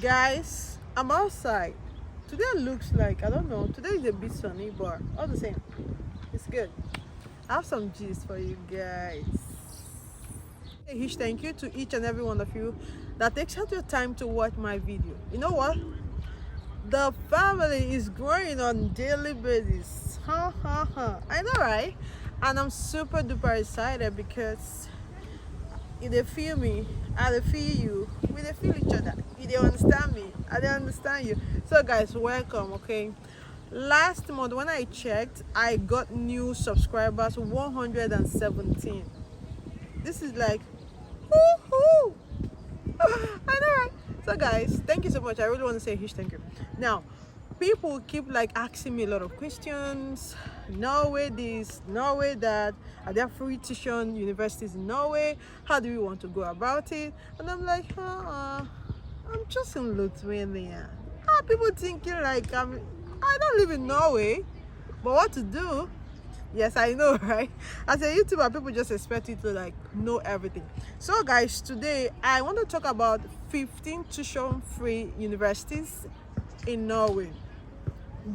Guys, I'm outside. Today looks like, I don't know, today is a bit sunny, but all the same, it's good. I have some gist for you guys. A huge thank you to each and every one of you that takes out your time to watch my video. You know what? The family is growing on daily basis. I know, right? And I'm super duper excited because if they feel me, I they feel you. We they feel each other. If they understand me, I they understand you. So guys, welcome. Okay. Last month when I checked, I got new subscribers 117. This is like woohoo! I know, right? So guys, thank you so much. I really want to say a huge thank you. Now, people keep like asking me a lot of questions. Norway this, Norway that. Are there free tuition universities in Norway? How do we want to go about it? And I'm like, I'm just in Lithuania. People thinking like I don't live in Norway, but what to do? Yes, I know, right? As a YouTuber, people just expect you to like know everything. So guys, today I want to talk about 15 tuition-free universities in Norway.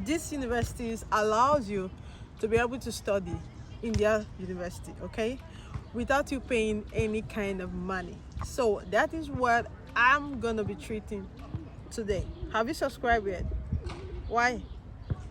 These universities allows you to be able to study in their university, okay, without you paying any kind of money. So that is what I'm gonna be treating today. Have you subscribed yet? Why?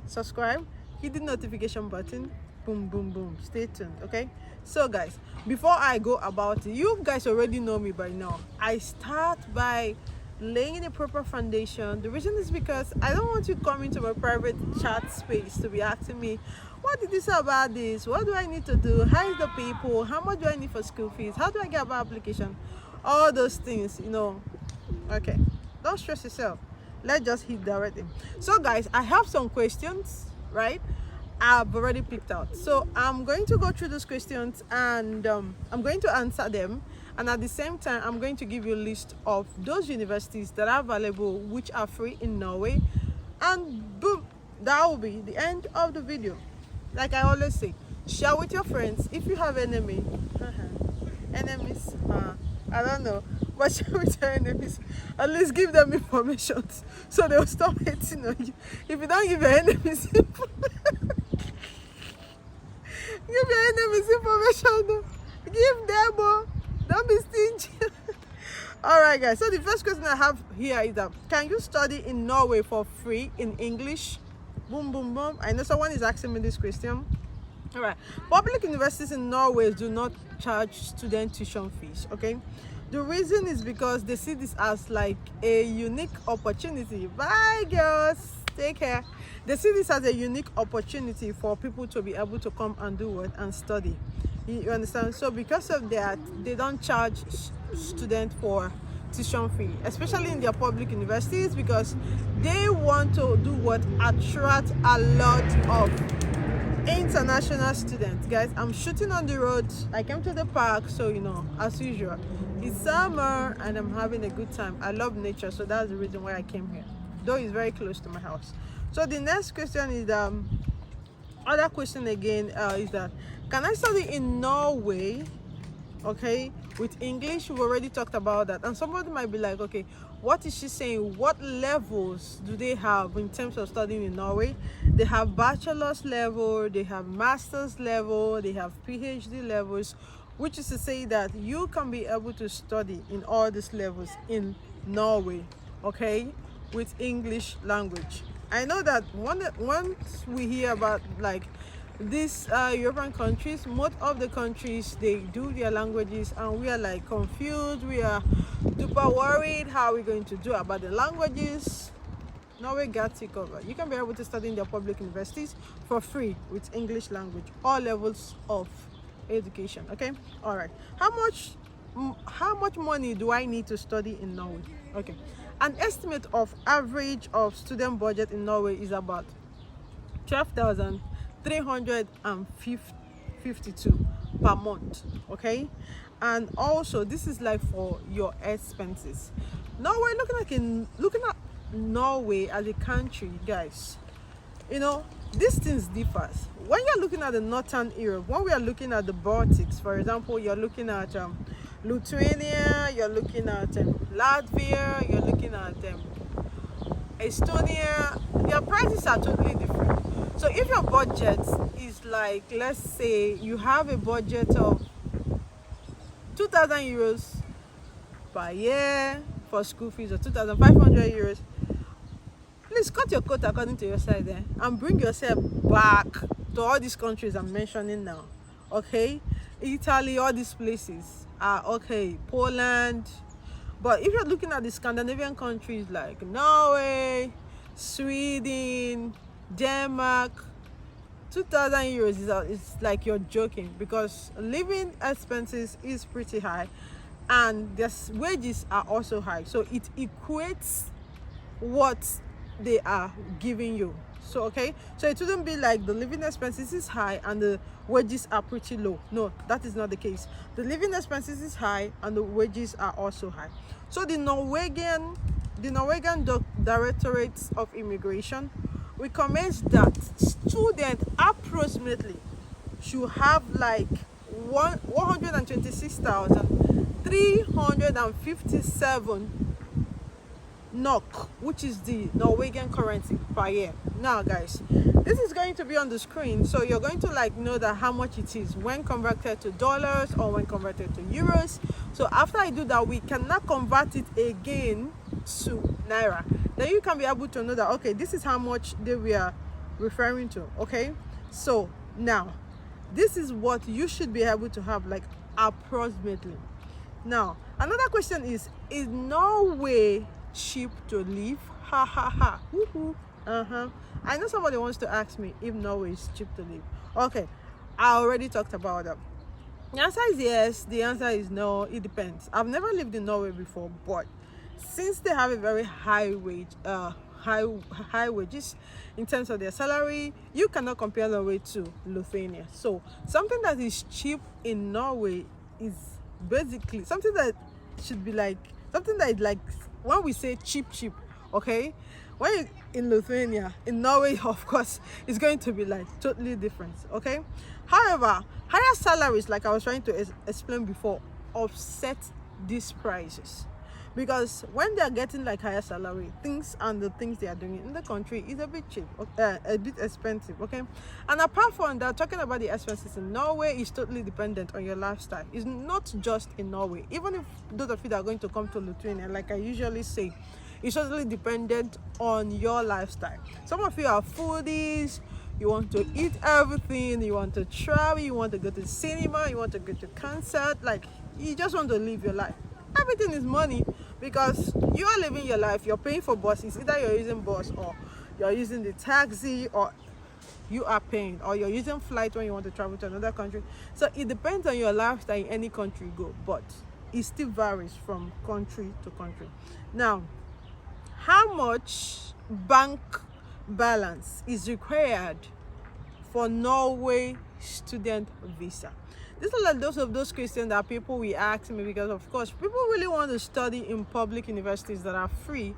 Subscribe, hit the notification button, boom boom boom, stay tuned. Okay, so guys, before I go about it, you guys already know me by now. I start by laying a proper foundation. The reason is because I don't want you to come into my private chat space to be asking me, what did you say about this? What do I need to do? How is the people? How much do I need for school fees? How do I get about application? All those things, you know. Okay, don't stress yourself. Let's just hit directly. So guys, I have some questions, right? I've already picked out. So I'm going to go through those questions and I'm going to answer them. And at the same time, I'm going to give you a list of those universities that are available, which are free in Norway. And boom, that will be the end of the video. Like I always say, share with your friends. If you have enemies, I don't know, but share with your enemies. At least give them information so they'll stop hating on you. If you don't give your enemies information, give your enemies information, give them, don't be stingy. All right guys, so the first question I have here is that can you study in Norway for free in English? Boom boom boom. I know someone is asking me this question. All right, public universities in Norway do not charge student tuition fees. Okay, the reason is because they see this as like a unique opportunity. Bye girls, take care. They see this as a unique opportunity for people to be able to come and do what and study. You understand? So because of that, they don't charge students for tuition fee, especially in their public universities, because they want to do what attract a lot of international students. Guys, I'm shooting on the road. I came to the park, so you know, as usual, it's summer and I'm having a good time. I love nature, so that's the reason why I came here, though it's very close to my house. So the next question is other question again is that can I study in Norway, okay, with English? We've already talked about that, and somebody might be like, okay, what is she saying? What levels do they have in terms of studying in Norway? They have bachelor's level, they have master's level, they have PhD levels, which is to say that you can be able to study in all these levels in Norway, okay, with English language. I know that once we hear about like these European countries, most of the countries, they do their languages and we are like confused. We are super worried how we're going to do about the languages. Norway got it covered. You can be able to study in their public universities for free with English language, all levels of education. Okay, all right. How much money do I need to study in Norway? Okay, an estimate of average of student budget in Norway is about 12,352 per month. Okay, and also this is like for your expenses. Norway, looking at Norway as a country, guys, you know, these things differs. When you're looking at the northern Europe, when we are looking at the Baltics, for example, you're looking at Lithuania, you're looking at Latvia, you're looking at Estonia, their prices are totally different. So if your budget is like, let's say you have a budget of 2,000 euros per year for school fees, or 2,500 euros, please cut your coat according to your size and bring yourself back to all these countries I'm mentioning now. Okay, Italy, all these places are okay, Poland. But if you're looking at the Scandinavian countries like Norway, Sweden, Denmark, 2,000 euros is like you're joking, because living expenses is pretty high and their wages are also high. So it equates what they are giving you. So okay, so it wouldn't be like the living expenses is high and the wages are pretty low. No, that is not the case. The living expenses is high and the wages are also high. So the Norwegian Directorate of Immigration recommends that students approximately should have like 126,357 NOK, which is the Norwegian currency, per year. Now guys, this is going to be on the screen, so you're going to like know that how much it is when converted to dollars or when converted to euros. So after I do that, we cannot convert it again to naira. Then you can be able to know that, okay, this is how much they were referring to. Okay, so now this is what you should be able to have, like approximately. Now another question is Norway cheap to live? Ha ha ha. Woohoo. I know somebody wants to ask me if Norway is cheap to live. Okay, I already talked about that. The answer is yes. The answer is no. It depends. I've never lived in Norway before, but since they have a very high wages in terms of their salary, you cannot compare Norway to Lithuania. So something that is cheap in Norway is basically something that should be like something that is like, when we say cheap, okay, when in Lithuania, in Norway, of course, it's going to be like totally different. Okay, however, higher salaries, like I was trying to explain before, offset these prices, because when they are getting like higher salary, things they are doing in the country is a bit cheap, a bit expensive. Okay, and apart from that, talking about the expenses in Norway is totally dependent on your lifestyle. It's not just in Norway. Even if those of you that are going to come to Lithuania, like I usually say, it's totally dependent on your lifestyle. Some of you are foodies, you want to eat everything, you want to travel, you want to go to cinema, you want to go to concert, like you just want to live your life. Everything is money, because you are living your life. You're paying for buses, either you're using bus or you're using the taxi, or you are paying, or you're using flight when you want to travel to another country. So it depends on your lifestyle in any country you go, but it still varies from country to country. Now, how much bank balance is required for Norway student visa? These are like those questions that people will ask me, because of course people really want to study in public universities that are free,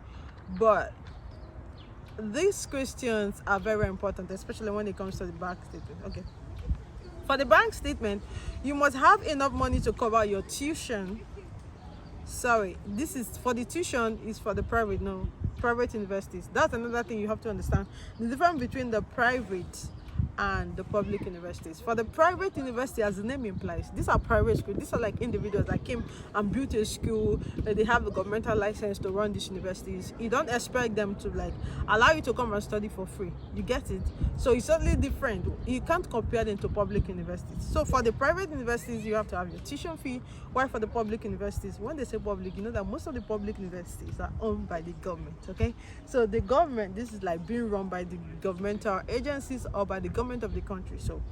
but these questions are very important, especially when it comes to the bank statement. Okay, for the bank statement, you must have enough money to cover your tuition. Sorry, this is for the tuition, is for the private universities. That's another thing you have to understand, the difference between the private and the public universities. For the private university, as the name implies, these are private schools. These are like individuals that came and built a school, that they have a governmental license to run these universities. You don't expect them to like allow you to come and study for free. You get it? So it's totally different. You can't compare them to public universities. So for the private universities, you have to have your tuition fee, while for the public universities, when they say public, you know that most of the public universities are owned by the government. Okay, so the government, this is like being run by the governmental agencies or by the government of the country. So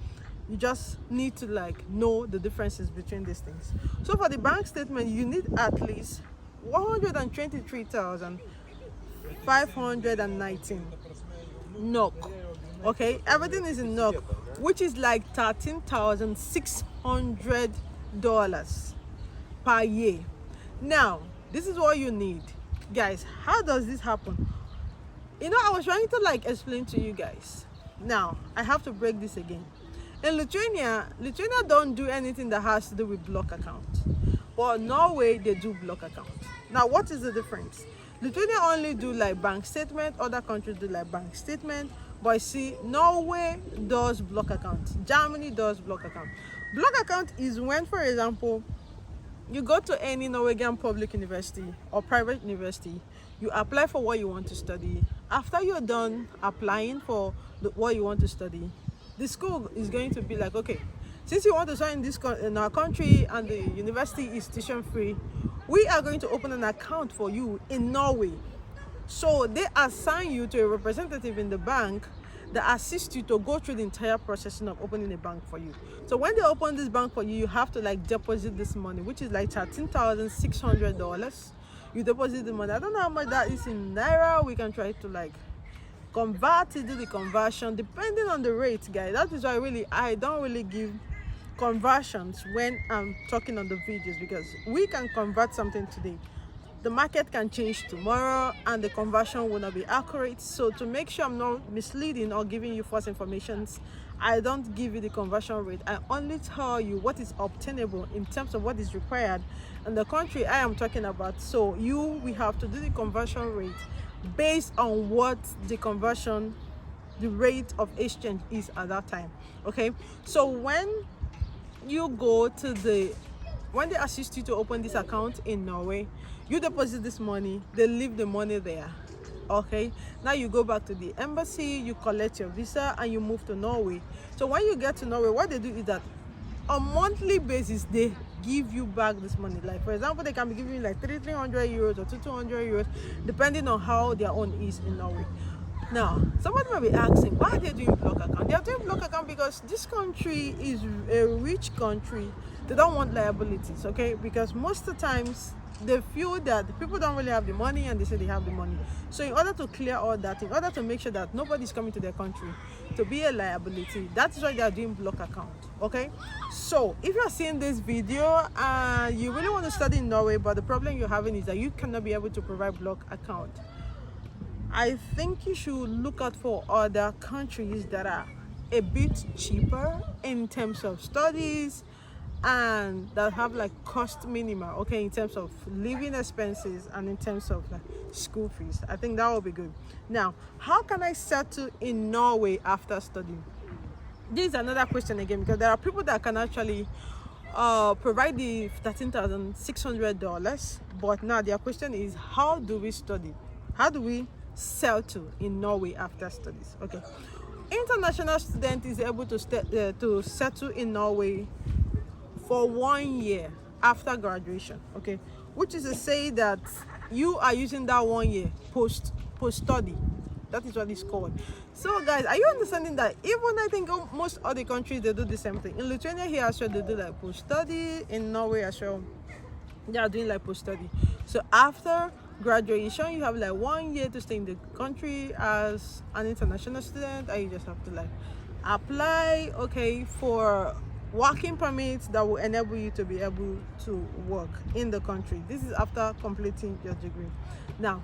you just need to like know the differences between these things. So for the bank statement, you need at least 123,519 NOK. Okay, everything is in NOK, which is like $13,600 per year. Now this is what you need, guys. How does this happen? You know, I was trying to like explain to you guys. Now I have to break this again. In Lithuania don't do anything that has to do with block account, but Norway, they do block account. Now, what is the difference? Lithuania only do like bank statement, other countries do like bank statement, but see, Norway does block account, Germany does block account. Block account is when, for example, you go to any Norwegian public university or private university, you apply for what you want to study. After you're done applying for what you want to study, the school is going to be like, okay, since you want to study in our country and the university is tuition free, we are going to open an account for you in Norway. So they assign you to a representative in the bank that assists you to go through the entire processing of opening a bank for you. So when they open this bank for you, you have to like deposit this money, which is like $13,600. You deposit the money. I don't know how much that is in naira. We can try to like convert it, do the conversion depending on the rate, guys. That is why really I don't really give conversions when I'm talking on the videos, because we can convert something today, the market can change tomorrow and the conversion will not be accurate. So to make sure I'm not misleading or giving you false information, I don't give you the conversion rate. I only tell you what is obtainable in terms of what is required in the country I am talking about. So we have to do the conversion rate based on what the rate of exchange is at that time. Okay, so when you go to when they assist you to open this account in Norway, you deposit this money, they leave the money there. Okay, now you go back to the embassy, you collect your visa and you move to Norway. So when you get to Norway, what they do is that on monthly basis they give you back this money. Like for example, they can be giving you like 300 euros or 200 euros depending on how their own is in Norway. Now, somebody might be asking, why are they doing block account? They are doing block account because this country is a rich country. They don't want liabilities, okay? Because most of the times, they feel that the people don't really have the money and they say they have the money. So in order to clear all that, in order to make sure that nobody's coming to their country to be a liability, that's why they are doing block account, okay? So if you're seeing this video and you really want to study in Norway, but the problem you're having is that you cannot be able to provide block account, I think you should look out for other countries that are a bit cheaper in terms of studies and that have like cost minima, okay, in terms of living expenses and in terms of like school fees. I think that will be good. Now, how can I settle in Norway after studying? This is another question again, because there are people that can actually provide the $13,600, but now their question is, how do we study? How do we settle in Norway after studies? Okay, international student is able to settle in Norway for 1 year after graduation, okay, which is to say that you are using that 1 year post study. That is what it's called. So guys, are you understanding that even I think most other countries they do the same thing? In Lithuania here as well, they do like post study. In Norway as well, they are doing like post study. So after graduation, you have like 1 year to stay in the country as an international student, and you just have to like apply, okay, for working permits that will enable you to be able to work in the country. This is after completing your degree. Now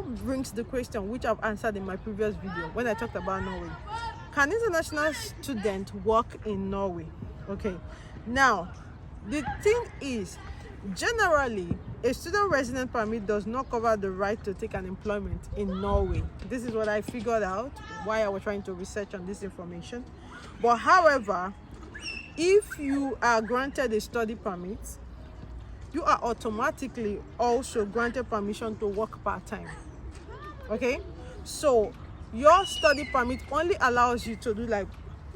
brings the question which I've answered in my previous video when I talked about Norway. Can international students work in Norway? Okay, now the thing is, generally a student resident permit does not cover the right to take an employment in Norway. This is what I figured out while I was trying to research on this information. But however, if you are granted a study permit, you are automatically also granted permission to work part-time. Okay, so your study permit only allows you to do like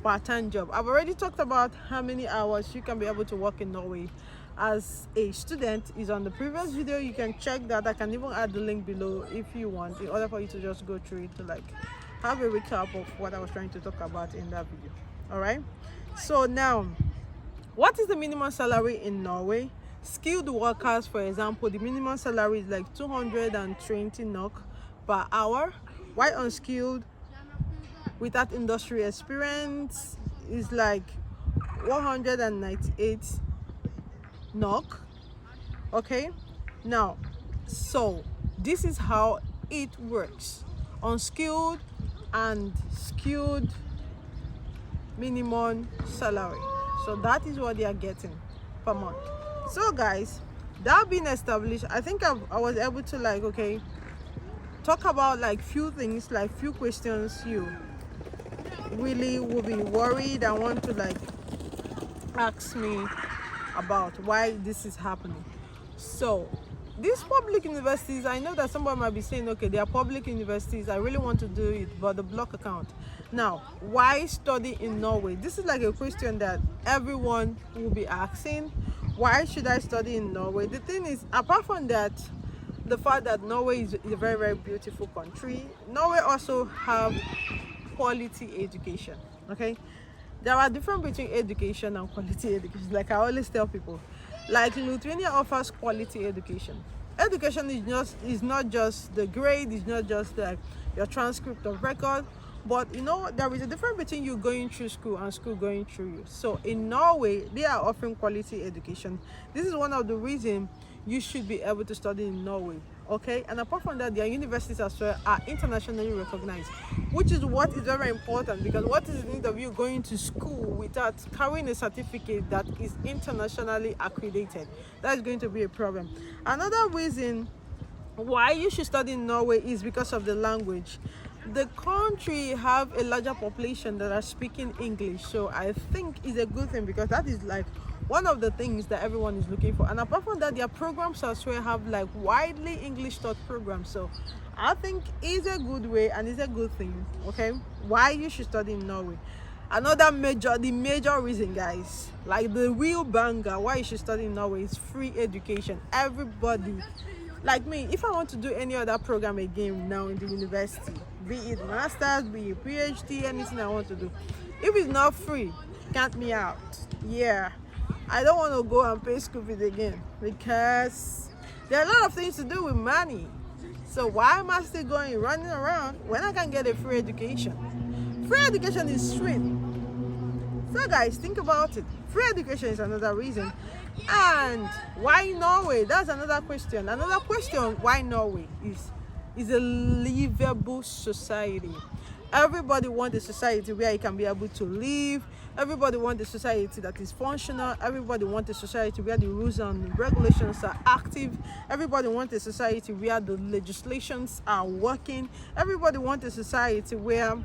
part-time job. I've already talked about how many hours you can be able to work in Norway as a student is on the previous video. You can check that. I can even add the link below if you want, in order for you to just go through it to like have a recap of what I was trying to talk about in that video. All right, so now, what is the minimum salary in Norway? Skilled workers, for example, the minimum salary is like 220 NOK per hour, while unskilled without industry experience is like 198 NOK. Okay, now, so this is how it works: unskilled and skilled minimum salary. So that is what they are getting per month. So guys, That being established, I think I was able to like, okay, talk about like few things, like few questions you really will be worried and want to like ask me about why this is happening. So these public universities, I know that somebody might be saying, okay, they are public universities, I really want to do it, but the block account. Now, why study in Norway? This is like a question that everyone will be asking. Why should I study in Norway? The thing is, apart from that, the fact that Norway is a very, very beautiful country, Norway also have quality education. Okay, there are difference between education and quality education. Like I always tell people, like Lithuania offers quality education. Education is not just the grade, it's not just like your transcript of record, but you know there is a difference between you going through school and school going through you. So in Norway, they are offering quality education. This is one of the reasons you should be able to study in Norway. Okay, and apart from that, their universities as well are internationally recognized, which is what is very important, because what is the need of you going to school without carrying a certificate that is internationally accredited? That is going to be a problem. Another reason why you should study in Norway is because of the language. The country have a larger population that are speaking English, so I think it's a good thing, because that is like one of the things that everyone is looking for. And apart from that, their programs as well have like widely English taught programs, so I think it's a good way and it's a good thing. Okay, why you should study in Norway. The major reason, guys, like the real banger why you should study in Norway is free education. Everybody, like me, if I want to do any other program again now in the university, be it masters, be it Ph.D, anything I want to do, if it's not free, count me out. Yeah, I don't want to go and pay school fees again, because there are a lot of things to do with money. So why am I still running around when I can get a free education? Free education is sweet. So guys, think about it. Free education is another reason. And why Norway? That's another question. Another question, why Norway is a livable society. Everybody wants a society where you can be able to live. Everybody wants a society that is functional. Everybody wants a society where the rules and regulations are active. Everybody wants a society where the legislations are working. Everybody wants a society where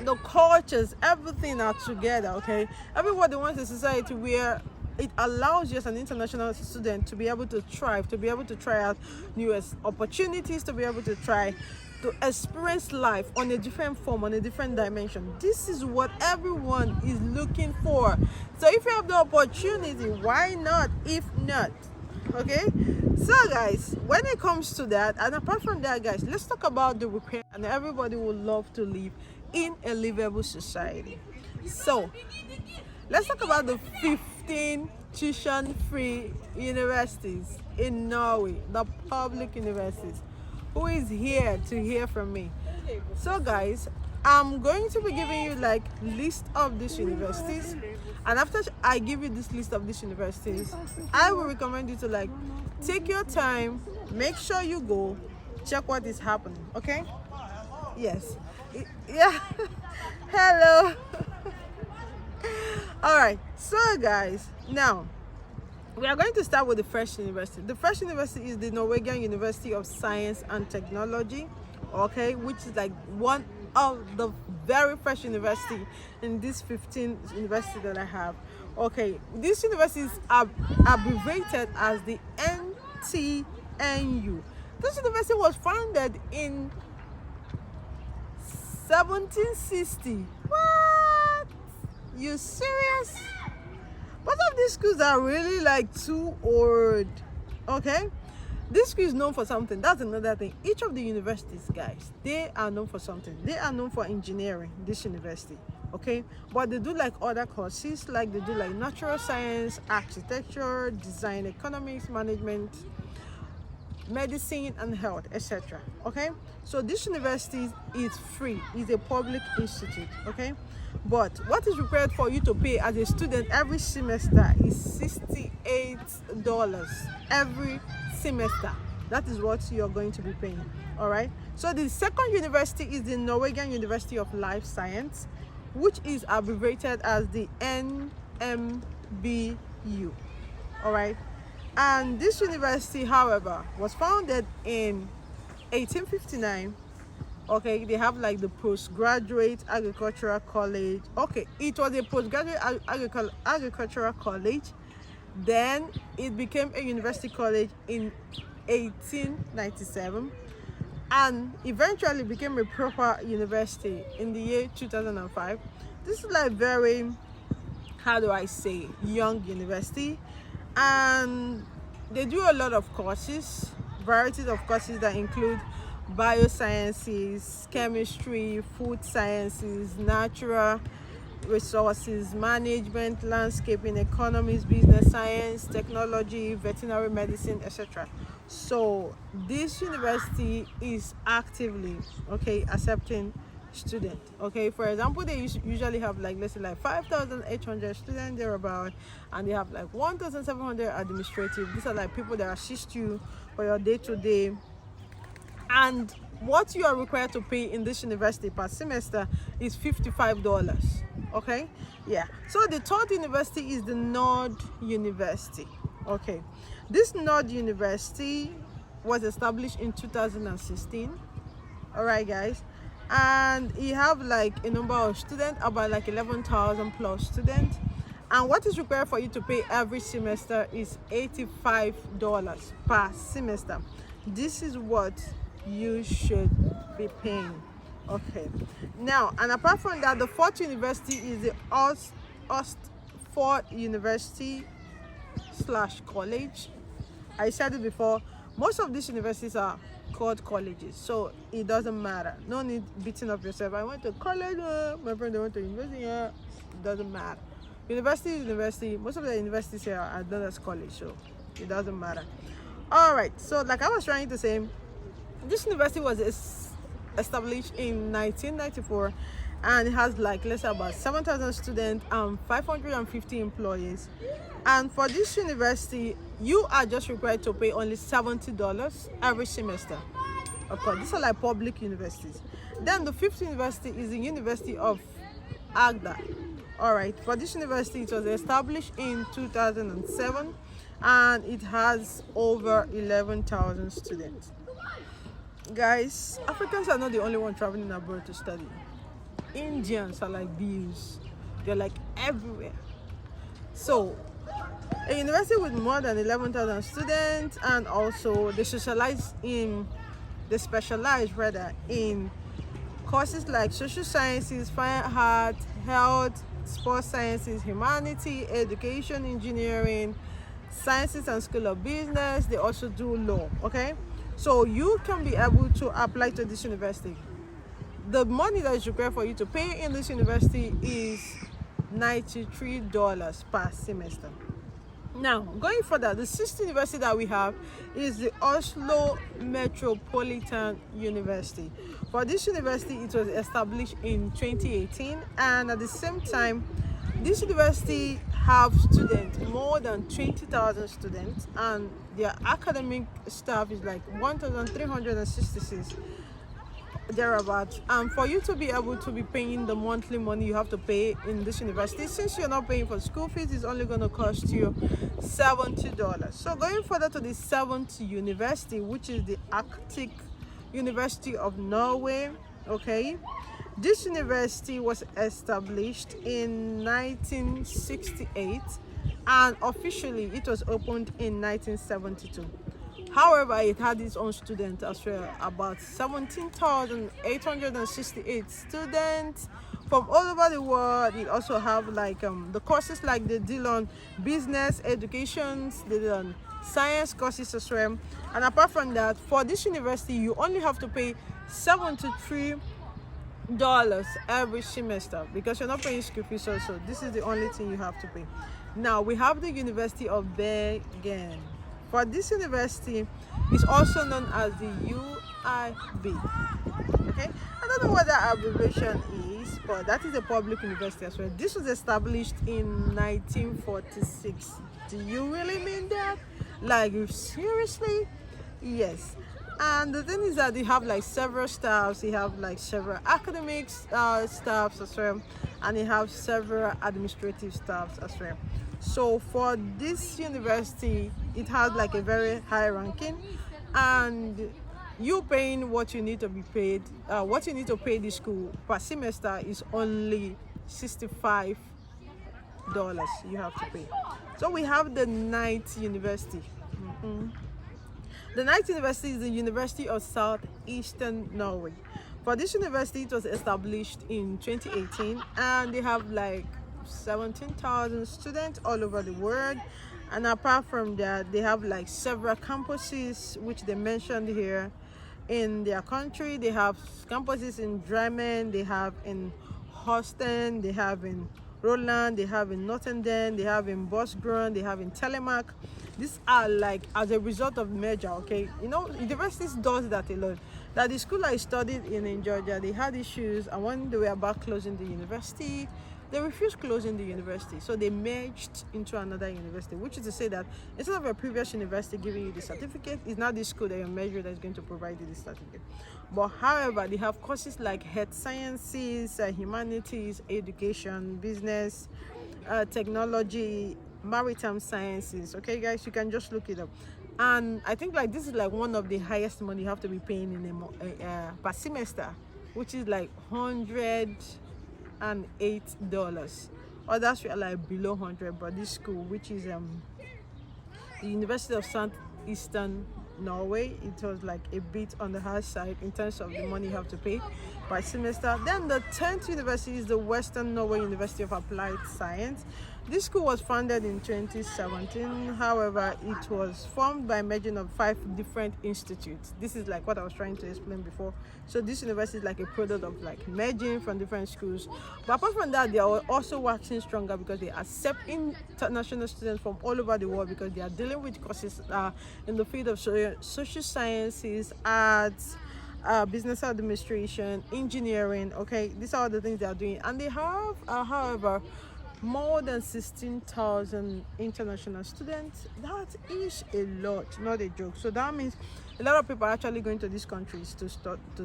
the cultures, everything are together. Okay, everybody wants a society where it allows you as an international student to be able to thrive, to be able to try out new opportunities, to be able to try to experience life on a different form, on a different dimension. This is what everyone is looking for. So if you have the opportunity, why not? If not, okay? So guys, when it comes to that, and apart from that, guys, let's talk about the requirement. And everybody would love to live in a livable society. So let's talk about the 15 tuition-free universities in Norway, the public universities. Who is here to hear from me? So guys, I'm going to be giving you like list of these universities, and after I give you this list of these universities, I will recommend you to like take your time, make sure you go check what is happening. Okay? Yes. Yeah. Hello. All right, so guys, now we are going to start with the first university. The first university is the Norwegian University of Science and Technology, okay, which is like one of the very first university in these 15 universities that I have. Okay, these universities are abbreviated as the NTNU. This university was founded in 1760. What? You serious? Both of these schools are really like too old. Okay, this school is known for something. That's another thing. Each of the universities, guys, they are known for something. They are known for engineering, this university, okay, but they do like other courses, like they do like natural science, architecture, design, economics, management, medicine and health, etc. Okay, so this university is free. It's a public institute. Okay, but what is required for you to pay as a student every semester is $68 every semester. That is what you're going to be paying. All right, so the second university is the Norwegian University of Life Science, which is abbreviated as the NMBU. All right, And this university, however, was founded in 1859. Okay, they have like the postgraduate agricultural college. Okay, it was a postgraduate agricultural college. Then it became a university college in 1897, and eventually became a proper university in the year 2005. This is like very, how do I say, young university, and they do a lot of courses, varieties of courses that include biosciences, chemistry, food sciences, natural resources management, landscaping, economics, business science, technology, veterinary medicine, etc. So this university is actively, okay, accepting students. Okay, for example, they usually have like, let's say, like 5,800 students thereabout, and they have like 1,700 administrative. These are like people that assist you for your day-to-day. And what you are required to pay in this university per semester is $55. Okay, yeah. So the third university is the Nord University. Okay, this Nord University was established in 2016. All right, guys, and you have like a number of students, about like 11,000 plus students. And what is required for you to pay every semester is $85 per semester. This is what you should be paying. Okay, now, and apart from that, the fourth university is the Oxford University / college. I said it before, most of these universities are called colleges, so it doesn't matter. No need beating up yourself. I went to college, my friend went to university. It doesn't matter. University is university. Most of the universities here are done as college, so it doesn't matter. All right, so like I was trying to say, this university was established in 1994, and it has like, let's say, about 7,000 students and 550 employees. And for this university, you are just required to pay only $70 every semester. Of course, these are like public universities. Then the fifth university is the University of Agda. All right, for this university, it was established in 2007, and it has over 11,000 students. Guys, Africans are not the only one traveling abroad to study. Indians are like bees. They're like everywhere. So a university with more than 11,000 students, and also they specialize in courses like social sciences, fine art, health, sports sciences, humanity, education, engineering, sciences, and school of business. They also do law. Okay, so you can be able to apply to this university. The money that is required for you to pay in this university is $93 per semester. Now, going further, the sixth university that we have is the Oslo Metropolitan University. For this university, it was established in 2018, and at the same time, this university have students, more than 20,000 students, and their academic staff is like 1,366 thereabouts. And for you to be able to be paying the monthly money you have to pay in this university, since you're not paying for school fees, it's only going to cost you $70. So going further to the seventh university, which is the Arctic University of Norway. Okay, this university was established in 1968, and officially it was opened in 1972. However, it had its own students as well, about 17,868 students from all over the world. It also have like the courses like they deal on business, education, they deal on science courses as well. And apart from that, for this university, you only have to pay $73 every semester, because you're not paying school fees also. This is the only thing you have to pay. Now, we have the University of Bergen. For this university, it's also known as the UIB. Okay, I don't know what that abbreviation is, but that is a public university as well. This was established in 1946. Do you really mean that? Like, seriously? Yes. And the thing is that they have like several staffs. They have like several academic staffs as well, and they have several administrative staffs as well. So for this university, it has like a very high ranking, and you paying what you need to be paid, what you need to pay the school per semester is only $65 you have to pay. So we have the Night University. The Night University is the University of Southeastern Norway. For this university, it was established in 2018, and they have like 17,000 students all over the world. And apart from that, they have like several campuses, which they mentioned here in their country. They have campuses in Drammen, they have in Hearthstone, they have in Nodeland, they have in Nodeland, they have in Bosgrun, they have in Telemark. These are like as a result of merger, okay? You know, universities does that a lot. That the school I studied in Georgia, they had issues, and when they were about closing the university, they refused closing the university, so they merged into another university, which is to say that instead of a previous university giving you the certificate, it's not this school that you're measured that is going to provide you the certificate. But however, they have courses like health sciences, humanities, education, business, technology, maritime sciences. Okay guys, you can just look it up. And I think like this is like one of the highest money you have to be paying in per semester, which is like $108. Others were like below 100, but this school, which is the University of Southeastern Norway, it was like a bit on the high side in terms of the money you have to pay by semester. Then the 10th university is the Western Norway University of Applied Science. This school was founded in 2017. However, it was formed by merging of 5 different institutes. This is like what I was trying to explain before. So this university is like a product of like merging from different schools. But apart from that, they are also waxing stronger because they accept international students from all over the world, because they are dealing with courses in the field of social sciences, arts, business administration, engineering. Okay, these are the things they are doing, and they have however more than 16,000 international students. That is a lot, not a joke. So that means a lot of people are actually going to these countries to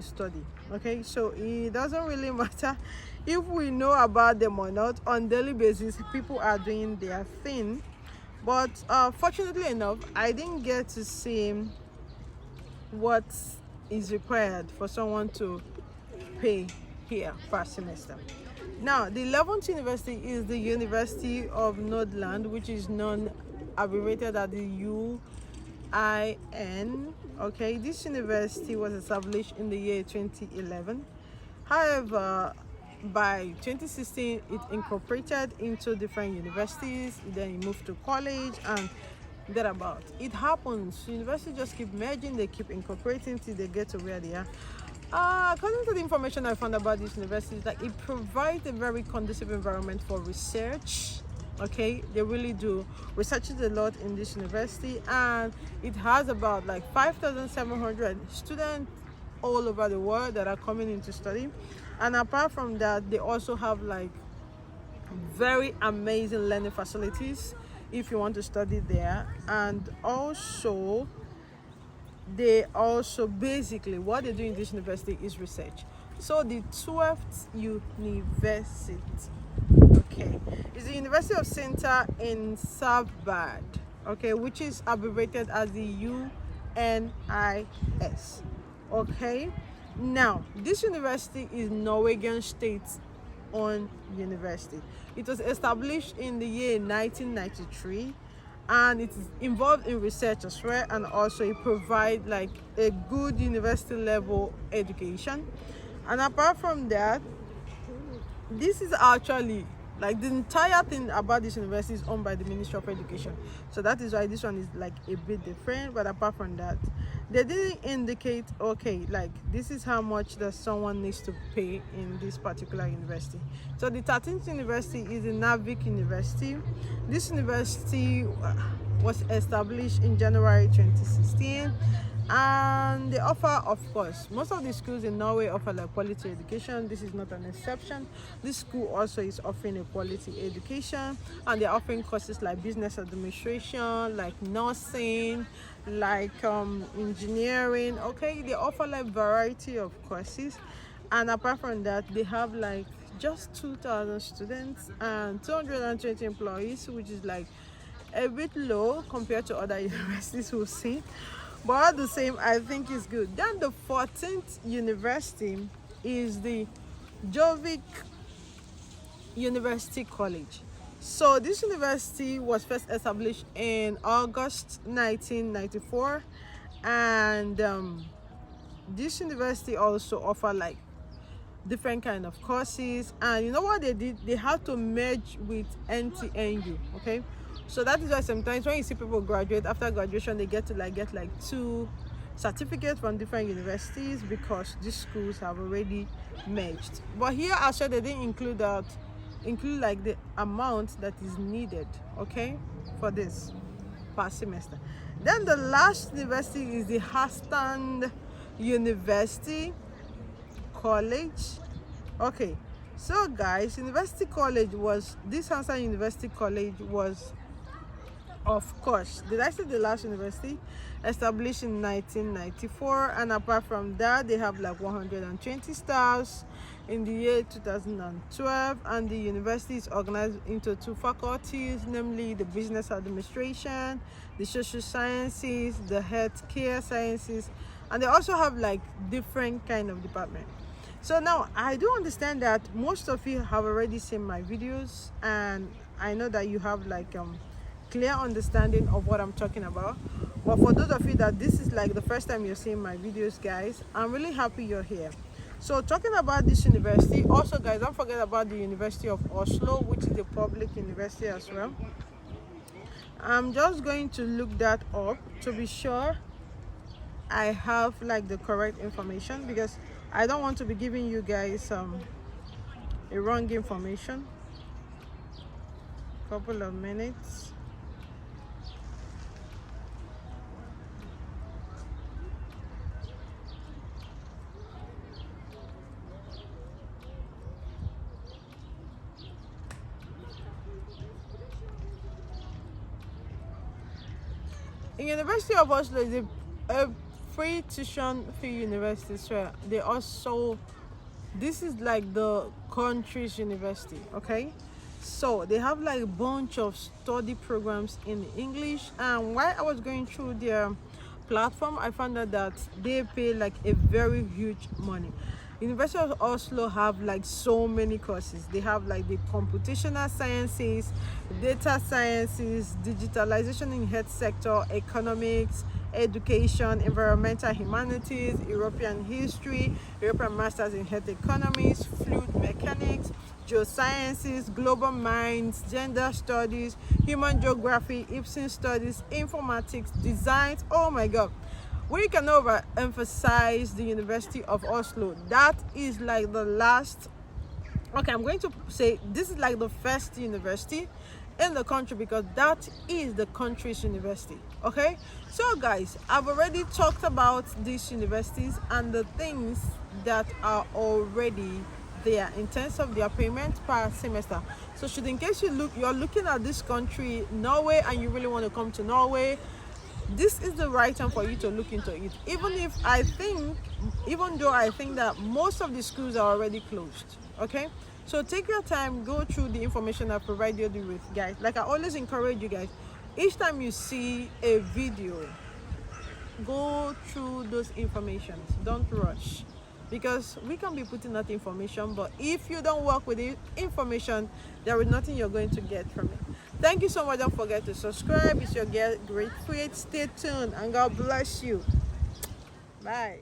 study. Okay, so it doesn't really matter if we know about them or not. On daily basis, people are doing their thing. But fortunately enough, I didn't get to see what is required for someone to pay here per semester. Now, the 11th university is the University of Nodeland, which is abbreviated as the UIN. Okay, this university was established in the year 2011. However, by 2016, it incorporated into different universities. Then it moved to college and thereabout. It happens. Universities just keep merging, they keep incorporating till they get to where they are. According to the information I found about this university, like it provides a very conducive environment for research. Okay, they really do. Research is a lot in this university, and it has about like 5,700 students all over the world that are coming in to study. And apart from that, they also have like very amazing learning facilities if you want to study there. And also they also basically what they do in this university is research. So the 12th university, okay, is the University of Center in Sabbath, okay, which is abbreviated as the UNIS. Okay, now this university is Norwegian state-owned university. It was established in the year 1993, and it is involved in research as well, and also it provides like a good university level education. And apart from that, this is actually like the entire thing about this university is owned by the Ministry of Education, so that is why this one is like a bit different. But apart from that, they didn't indicate, okay, like this is how much that someone needs to pay in this particular university. So the 13th university is the Narvik University. This university was established in January 2016, and they offer, of course, most of the schools in Norway offer like quality education. This is not an exception. This school also is offering a quality education, and they're offering courses like business administration, like nursing, like engineering. Okay, they offer like variety of courses. And apart from that, they have like just 2,000 students and 220 employees, which is like a bit low compared to other universities we've seen, but all the same I think it's good. Then the 14th university is the Jovic University College. So this university was first established in August 1994, and this university also offer like different kind of courses. And you know what they did? They had to merge with NTNU. Okay, so that is why sometimes when you see people graduate, after graduation they get like two certificates from different universities, because these schools have already merged. But here I said they didn't include like the amount that is needed, okay, for this per semester. Then the last university is the Hearthstone University College. Okay, so guys, University College was this Hearthstone University College was, of course, did I say the last university? Established in 1994, and apart from that, they have like 120 staffs in the year 2012, and the university is organized into two faculties, namely the business administration, the social sciences, the healthcare sciences, and they also have like different kind of department. So now I do understand that most of you have already seen my videos, and I know that you have like clear understanding of what I'm talking about. But for those of you that this is like the first time you're seeing my videos, guys, I'm really happy you're here. So talking about this university, also guys, don't forget about the University of Oslo, which is a public university as well. I'm just going to look that up to be sure I have like the correct information, because I don't want to be giving you guys a wrong information. Couple of minutes. In University of Oslo is a free tuition fee university, so they also, this is like the country's university, okay? So they have like a bunch of study programs in English, and while I was going through their platform, I found out that they pay like a very huge money. University of Oslo have like so many courses. They have like the computational sciences, data sciences, digitalization in health sector, economics, education, environmental humanities, European history, European masters in health economics, fluid mechanics, geosciences, global minds, gender studies, human geography, Ibsen studies, informatics, designs. Oh my god, we can overemphasize the University of Oslo. That is like the last, okay, I'm going to say this is like the first university in the country, because that is the country's university. Okay, so guys, I've already talked about these universities and the things that are already there in terms of their payment per semester. So should, in case you're looking at this country, Norway, and you really want to come to Norway, this is the right time for you to look into it. Even though I think that most of the schools are already closed. Okay, so take your time, go through the information I provided you with, guys. Like I always encourage you guys, each time you see a video, go through those informations. Don't rush, because we can be putting that information, but if you don't work with the information, there is nothing you're going to get from it. Thank you so much. Don't forget to subscribe. It's your girl Great Faith. Stay tuned, and God bless you. Bye.